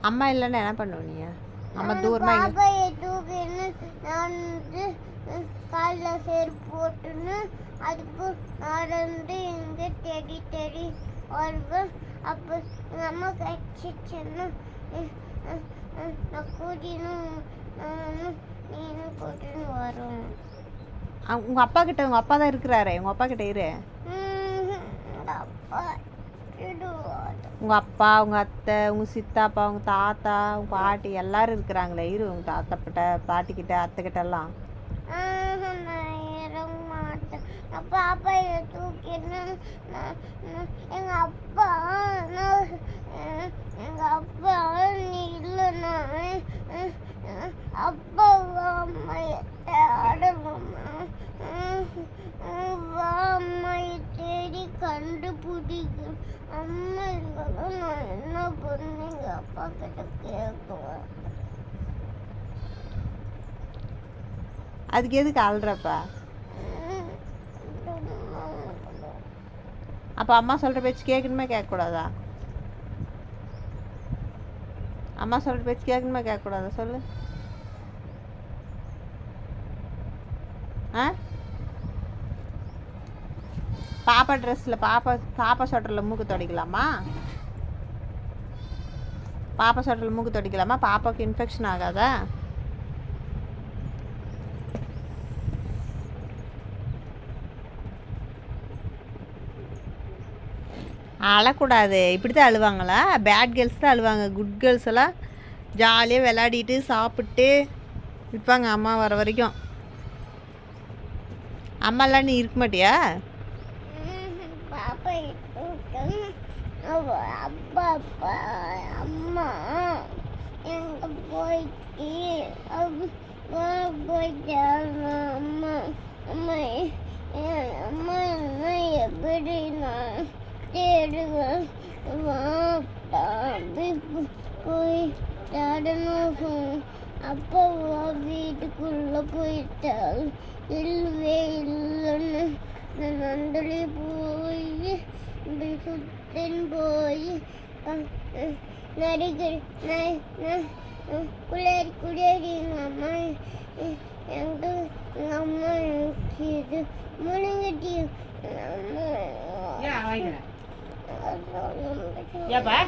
அம்மா இல்லைன்னா என்ன பண்ணுவ நீ? அம்மா தூரமா நான் காலில் செருப்பு போட்டுன்னு அதுக்கு நடந்து இங்கே தேடி தேடி வருவேன். அப்போ எங்கள் அம்மா கடிச்சிச்சுன்னா நான் கூட்டின்னு நீனும் கூட்டின்னு வரும். உங்கள் அப்பா கிட்ட உங்கள் அப்பா தான் இருக்கிறாரு. உங்கள் அப்பா கிட்ட இரு. உங்கள் அப்பா, உங்கள் அத்தை, உங்கள் சித்தாப்பா, உங்கள் தாத்தா, உங்கள் பாட்டி எல்லாரும் இருக்கிறாங்களே. இரு உங்கள் தாத்தாக்கிட்ட, பாட்டிக்கிட்ட, அத்தைக்கிட்ட எல்லாம். பாப்பாயை தூக்கின்னு எங்கள் அப்பா நீ இல்லைன்னா அப்பா அம்மையை தேடணும். அம்மையை தேடி கண்டுபிடிக்கணும். அம்மா இல்லைன்னா நான் என்ன பண்ணு எங்கள் அப்பா கிட்ட கேட்குவேன். அதுக்கு எதுக்கு அழுறப்ப? அப்போ அம்மா சொல்கிற பேச்சு கேட்கணுமே கேட்கக்கூடாதா? அம்மா சொல்கிற பேச்சு கேட்கணுமே கேட்கக்கூடாதா சொல்லு. பாப்பா ட்ரெஸ்ஸில் பாப்பா ஸ்வெட்டரில் மூக்கு துடைக்கலாமா? பாப்பா ஸ்வெட்டரில் மூக்கு துடைக்கலாமா? பாப்பாவுக்கு இன்ஃபெக்ஷன் ஆகாதா? அழக்கூடாது. இப்படி தான் அழுவாங்களா? பேட் கேர்ள்ஸ் தான் அழுவாங்க. குட் கேர்ள்ஸ் எல்லாம் ஜாலியாக விளையாடிட்டு சாப்பிட்டு இருப்பாங்க அம்மா வர வரைக்கும். அம்மாலாம் நீ இருக்க மாட்டியா? அம்மா எங்க போயிட்டு அம்மா அம்மா அம்மா என்ன எப்படி நான் தேடுவேன். போய் தேடணும். அப்போ வீட்டுக்குள்ளே போயிட்டால் இல்லவே இல்லைன்னு நான் அந்தலே போய் இப்படி சுத்தன் போய் குளியாடி எங்கள் அம்மா எங்கள் அம்மா எனக்கு இது முழுங்கட்டி அம்மா